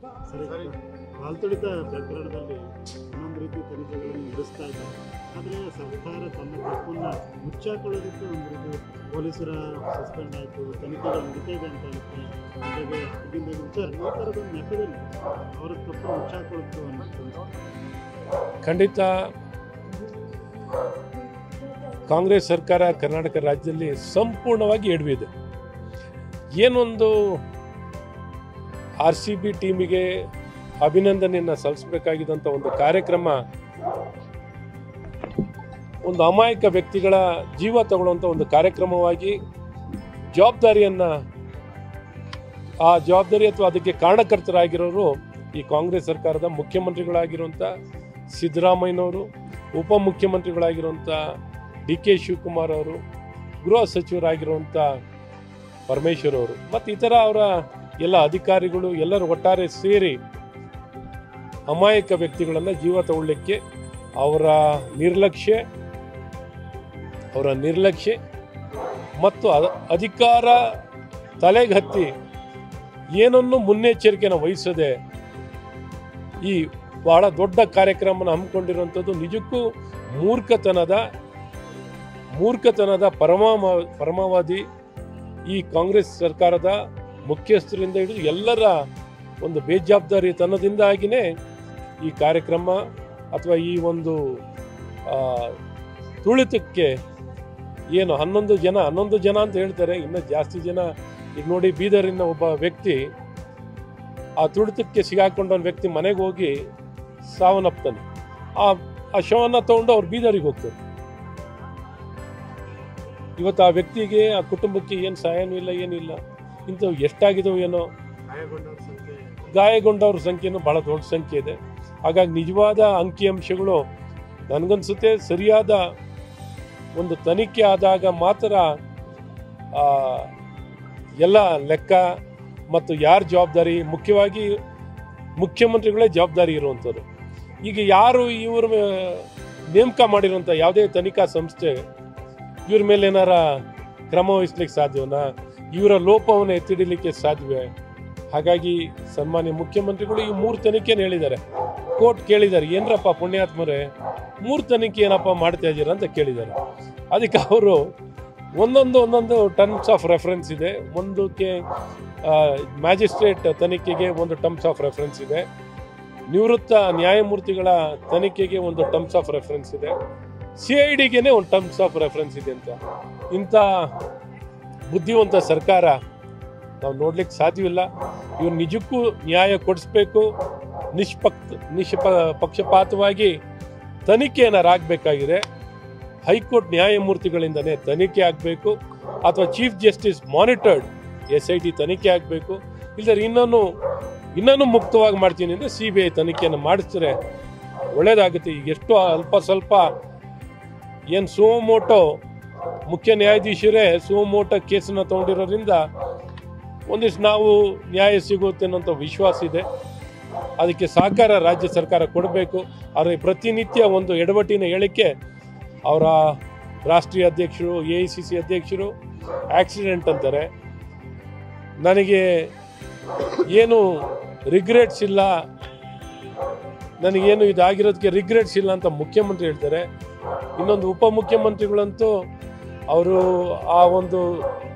ಸರಿ, ಕಾಲ್ತುಳಿತ ಪ್ರಕರಣದಲ್ಲಿ ಇನ್ನೊಂದು ರೀತಿ ತನಿಖೆಗಳನ್ನು ನಡೆಸ್ತಾ ಇದ್ದಾರೆ. ಆದರೆ ಸರ್ಕಾರ ತನ್ನ ತಪ್ಪನ್ನು ಮುಚ್ಚಾಕೊಳ್ಳೋದಕ್ಕೆ ಒಂದು ರೀತಿ ಪೊಲೀಸರ ಸಸ್ಪೆಂಡ್ ಆಯಿತು, ತನಿಖೆಗಳು ನಡೀತಾ ಇದೆ ಅಂತ ಹೇಳುತ್ತೆ. ಜೊತೆಗೆ ಇದರಿಂದ ವಿಚಾರಣೆ ಈ ಥರದ ನೆಪದಲ್ಲಿ ಅವರ ತಪ್ಪು ಮುಚ್ಚಾಕೊಳ್ಳುತ್ತೆ ಅನ್ನೋದು ಖಂಡಿತ. ಕಾಂಗ್ರೆಸ್ ಸರ್ಕಾರ ಕರ್ನಾಟಕ ರಾಜ್ಯದಲ್ಲಿ ಸಂಪೂರ್ಣವಾಗಿ ಎಡವಿದೆ. ಏನೊಂದು RCB ಟೀಮಿಗೆ ಅಭಿನಂದನೆಯನ್ನು ಸಲ್ಲಿಸಬೇಕಾಗಿದ್ದಂಥ ಒಂದು ಕಾರ್ಯಕ್ರಮ ಒಂದು ಅಮಾಯಕ ವ್ಯಕ್ತಿಗಳ ಜೀವ ತಗೊಳ್ಳುವಂಥ ಒಂದು ಕಾರ್ಯಕ್ರಮವಾಗಿ ಜವಾಬ್ದಾರಿಯನ್ನು ಆ ಜವಾಬ್ದಾರಿ ಅಥವಾ ಅದಕ್ಕೆ ಕಾರಣಕರ್ತರಾಗಿರೋರು ಈ ಕಾಂಗ್ರೆಸ್ ಸರ್ಕಾರದ ಮುಖ್ಯಮಂತ್ರಿಗಳಾಗಿರುವಂಥ ಸಿದ್ದರಾಮಯ್ಯನವರು, ಉಪಮುಖ್ಯಮಂತ್ರಿಗಳಾಗಿರುವಂಥ DK ಶಿವಕುಮಾರ್ ಅವರು, ಗೃಹ ಸಚಿವರಾಗಿರುವಂಥ ಪರಮೇಶ್ವರ್ ಅವರು ಮತ್ತು ಇತರ ಅವರ ಎಲ್ಲ ಅಧಿಕಾರಿಗಳು ಎಲ್ಲರೂ ಒಟ್ಟಾರೆ ಸೇರಿ ಅಮಾಯಕ ವ್ಯಕ್ತಿಗಳನ್ನು ಜೀವ ತಗೊಳ್ಳಿಕ್ಕೆ ಅವರ ನಿರ್ಲಕ್ಷ್ಯ ಮತ್ತು ಅಧಿಕಾರ ತಲೆಗೆ ಹತ್ತಿ ಏನನ್ನು ಮುನ್ನೆಚ್ಚರಿಕೆಯನ್ನು ವಹಿಸದೆ ಈ ಬಹಳ ದೊಡ್ಡ ಕಾರ್ಯಕ್ರಮನ ಹಮ್ಮಿಕೊಂಡಿರುವಂಥದ್ದು ನಿಜಕ್ಕೂ ಮೂರ್ಖತನದ ಪರಮಾವಧಿ ಈ ಕಾಂಗ್ರೆಸ್ ಸರ್ಕಾರದ ಮುಖ್ಯಸ್ಥರಿಂದ ಹಿಡಿದು ಎಲ್ಲರ ಒಂದು ಬೇಜವಾಬ್ದಾರಿತನದಿಂದಾಗಿಯೇ ಈ ಕಾರ್ಯಕ್ರಮ ಅಥವಾ ಈ ಒಂದು ತುಳಿತಕ್ಕೆ ಏನು 11 ಜನ ಅಂತ ಹೇಳ್ತಾರೆ, ಇನ್ನೂ ಜಾಸ್ತಿ ಜನ. ಈಗ ನೋಡಿ, ಬೀದರಿನ ಒಬ್ಬ ವ್ಯಕ್ತಿ ಆ ತುಳಿತಕ್ಕೆ ಸಿಗಾಕೊಂಡ ವ್ಯಕ್ತಿ ಮನೆಗೆ ಹೋಗಿ ಸಾವನ್ನಪ್ತಾನೆ. ಆ ಶವವನ್ನು ತಗೊಂಡು ಅವ್ರು ಬೀದರಿಗೆ ಹೋಗ್ತಾರೆ. ಇವತ್ತು ಆ ವ್ಯಕ್ತಿಗೆ, ಆ ಕುಟುಂಬಕ್ಕೆ ಏನು ಸಹಾಯನೂ ಇಲ್ಲ, ಏನಿಲ್ಲ. ಇಂಥವು ಎಷ್ಟಾಗಿದವು ಏನೋ. ಗಾಯಗೊಂಡವ್ರ ಸಂಖ್ಯೆನೂ ಬಹಳ ದೊಡ್ಡ ಸಂಖ್ಯೆ ಇದೆ. ಹಾಗಾಗಿ ನಿಜವಾದ ಅಂಕಿಅಂಶಗಳು ನನಗನ್ಸುತ್ತೆ ಸರಿಯಾದ ಒಂದು ತನಿಖೆ ಆದಾಗ ಮಾತ್ರ ಎಲ್ಲ ಲೆಕ್ಕ ಮತ್ತು ಯಾರ ಜವಾಬ್ದಾರಿ, ಮುಖ್ಯವಾಗಿ ಮುಖ್ಯಮಂತ್ರಿಗಳೇ ಜವಾಬ್ದಾರಿ ಇರುವಂಥದ್ದು. ಈಗ ಯಾರು ಇವ್ರ ನೇಮಕ ಮಾಡಿರುವಂಥ ಯಾವುದೇ ತನಿಖಾ ಸಂಸ್ಥೆ ಇವ್ರ ಮೇಲೆ ಏನಾರ ಕ್ರಮ ವಹಿಸ್ಲಿಕ್ಕೆ ಸಾಧ್ಯವನಾ? ಇವರ ಲೋಪವನ್ನು ಎತ್ತಿಡಲಿಕ್ಕೆ ಸಾಧ್ಯವೇ? ಹಾಗಾಗಿ ಸನ್ಮಾನ್ಯ ಮುಖ್ಯಮಂತ್ರಿಗಳು ಈ 3 ತನಿಖೆಯನ್ನು ಹೇಳಿದ್ದಾರೆ. ಕೋರ್ಟ್ ಕೇಳಿದ್ದಾರೆ, ಏನರಪ್ಪ ಪುಣ್ಯಾತ್ಮರೇ 3 ತನಿಖೆ ಏನಪ್ಪ ಮಾಡ್ತಾ ಇದ್ದೀರ ಅಂತ ಕೇಳಿದ್ದಾರೆ. ಅದಕ್ಕೆ ಅವರು ಒಂದೊಂದು ಟರ್ಮ್ಸ್ ಆಫ್ ರೆಫರೆನ್ಸ್ ಇದೆ. ಒಂದಕ್ಕೆ ಮ್ಯಾಜಿಸ್ಟ್ರೇಟ್ ತನಿಖೆಗೆ ಒಂದು ಟರ್ಮ್ಸ್ ಆಫ್ ರೆಫರೆನ್ಸ್ ಇದೆ, ನಿವೃತ್ತ ನ್ಯಾಯಮೂರ್ತಿಗಳ ತನಿಖೆಗೆ ಒಂದು ಟರ್ಮ್ಸ್ ಆಫ್ ರೆಫರೆನ್ಸ್ ಇದೆ, CIDಗೆ ಒಂದು ಟರ್ಮ್ಸ್ ಆಫ್ ರೆಫರೆನ್ಸ್ ಇದೆ ಅಂತ. ಇಂಥ ಬುದ್ಧಿವಂತ ಸರ್ಕಾರ ನಾವು ನೋಡ್ಲಿಕ್ಕೆ ಸಾಧ್ಯವಿಲ್ಲ. ಇವ್ರು ನಿಜಕ್ಕೂ ನ್ಯಾಯ ಕೊಡಿಸ್ಬೇಕು. ಪಕ್ಷಪಾತವಾಗಿ ತನಿಖೆ ಏನಾರು ಆಗಬೇಕಾಗಿದೆ ಹೈಕೋರ್ಟ್ ನ್ಯಾಯಮೂರ್ತಿಗಳಿಂದನೇ ತನಿಖೆ ಆಗಬೇಕು, ಅಥವಾ ಚೀಫ್ ಜಸ್ಟಿಸ್ ಮಾನಿಟರ್ಡ್ SIT ತನಿಖೆ ಆಗಬೇಕು. ಇಲ್ಲದ್ರೆ ಇನ್ನೂ ಮುಕ್ತವಾಗಿ ಮಾಡ್ತೀನಿ ಅಂದರೆ CBI ತನಿಖೆಯನ್ನು ಮಾಡಿಸಿದ್ರೆ ಒಳ್ಳೇದಾಗುತ್ತೆ. ಈಗ ಎಷ್ಟು ಅಲ್ಪ ಸ್ವಲ್ಪ ಏನು ಸುಮೋಟೋ ಮುಖ್ಯ ನ್ಯಾಯಾಧೀಶರೇ ಸುಮೋಟೋ ಕೇಸನ್ನು ತಗೊಂಡಿರೋದ್ರಿಂದ ಒಂದಿಷ್ಟು ನಾವು ನ್ಯಾಯ ಸಿಗುತ್ತೆ ಅನ್ನೋಂಥ ವಿಶ್ವಾಸ ಇದೆ. ಅದಕ್ಕೆ ಸಹಕಾರ ರಾಜ್ಯ ಸರ್ಕಾರ ಕೊಡಬೇಕು. ಆದರೆ ಪ್ರತಿನಿತ್ಯ ಒಂದು ಎಡವಟ್ಟಿನ ಹೇಳಿಕೆ ಅವರ ರಾಷ್ಟ್ರೀಯ ಅಧ್ಯಕ್ಷರು, AICC ಅಧ್ಯಕ್ಷರು ಆಕ್ಸಿಡೆಂಟ್ ಅಂತಾರೆ. ನನಗೆ ಏನು ರಿಗ್ರೆಟ್ಸ್ ಇಲ್ಲ, ನನಗೇನು ಇದಾಗಿರೋದಕ್ಕೆ ರಿಗ್ರೆಟ್ಸ್ ಇಲ್ಲ ಅಂತ ಮುಖ್ಯಮಂತ್ರಿ ಹೇಳ್ತಾರೆ. ಇನ್ನೊಂದು ಉಪಮುಖ್ಯಮಂತ್ರಿಗಳಂತೂ ಅವರು ಆ ಒಂದು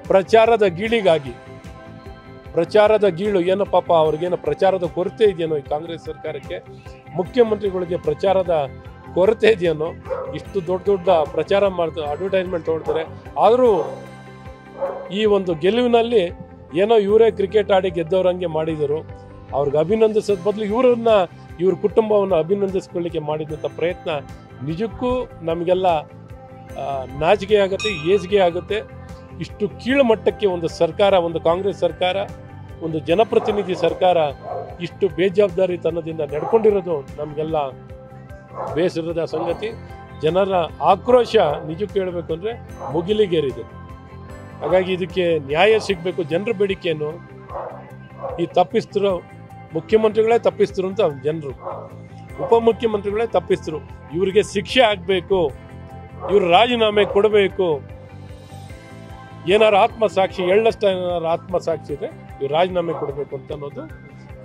ಪ್ರಚಾರದ ಗೀಳು ಏನೋ ಪಾಪ ಅವ್ರಿಗೇನೋ ಪ್ರಚಾರದ ಕೊರತೆ ಇದೆಯೇನೋ ಈ ಕಾಂಗ್ರೆಸ್ ಸರ್ಕಾರಕ್ಕೆ, ಮುಖ್ಯಮಂತ್ರಿಗಳಿಗೆ ಪ್ರಚಾರದ ಕೊರತೆ ಇದೆಯೇನೋ, ಇಷ್ಟು ದೊಡ್ಡ ಪ್ರಚಾರ ಮಾಡ್ತಾರೆ, ಅಡ್ವರ್ಟೈಸ್ಮೆಂಟ್ ತೊಗೊಳ್ತಾರೆ. ಆದರೂ ಈ ಒಂದು ಗೆಲುವಿನಲ್ಲಿ ಏನೋ ಇವರೇ ಕ್ರಿಕೆಟ್ ಆಡಿ ಗೆದ್ದವ್ರಂಗೆ ಮಾಡಿದರು. ಅವ್ರಿಗೆ ಅಭಿನಂದಿಸೋದ್ ಬದಲು ಇವ್ರ ಕುಟುಂಬವನ್ನು ಅಭಿನಂದಿಸ್ಕೊಳ್ಳಿಕ್ಕೆ ಮಾಡಿದಂಥ ಪ್ರಯತ್ನ ನಿಜಕ್ಕೂ ನಮಗೆಲ್ಲ ನಾಚಿಕೆ ಆಗುತ್ತೆ, ಏಜಿಗೆ ಆಗುತ್ತೆ. ಇಷ್ಟು ಕೀಳುಮಟ್ಟಕ್ಕೆ ಒಂದು ಸರ್ಕಾರ, ಒಂದು ಕಾಂಗ್ರೆಸ್ ಸರ್ಕಾರ, ಒಂದು ಜನಪ್ರತಿನಿಧಿ ಸರ್ಕಾರ ಇಷ್ಟು ಬೇಜವಾಬ್ದಾರಿತನದಿಂದ ನಡ್ಕೊಂಡಿರೋದು ನಮಗೆಲ್ಲ ಬೇಸರದ ಸಂಗತಿ. ಜನರ ಆಕ್ರೋಶ ನಿಜಕ್ಕೂ ಹೇಳಬೇಕು ಅಂದರೆ ಮುಗಿಲಿಗೇರಿದೆ. ಹಾಗಾಗಿ ಇದಕ್ಕೆ ನ್ಯಾಯ ಸಿಗಬೇಕು. ಜನರ ಬೇಡಿಕೆಯನ್ನು ಈ ತಪ್ಪಿಸ್ತರು ಮುಖ್ಯಮಂತ್ರಿಗಳೇ ತಪ್ಪಿಸ್ತರು ಅಂತ ಜನರು, ಉಪಮುಖ್ಯಮಂತ್ರಿಗಳೇ ತಪ್ಪಿಸ್ತರು, ಇವರಿಗೆ ಶಿಕ್ಷೆ ಆಗಬೇಕು, ಇವರು ರಾಜೀನಾಮೆ ಕೊಡಬೇಕು. ಏನಾರು ಆತ್ಮಸಾಕ್ಷಿ ಎಳ್ಳಷ್ಟ ಏನಾರು ಆತ್ಮಸಾಕ್ಷಿ ಇದೆ, ಇವ್ರು ರಾಜೀನಾಮೆ ಕೊಡಬೇಕು ಅಂತ ಅನ್ನೋದು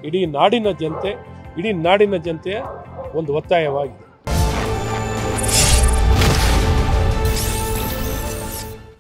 ಇಡೀ ನಾಡಿನ ಜನತೆಯ ಒಂದು ಒತ್ತಾಯವಾಗಿದೆ.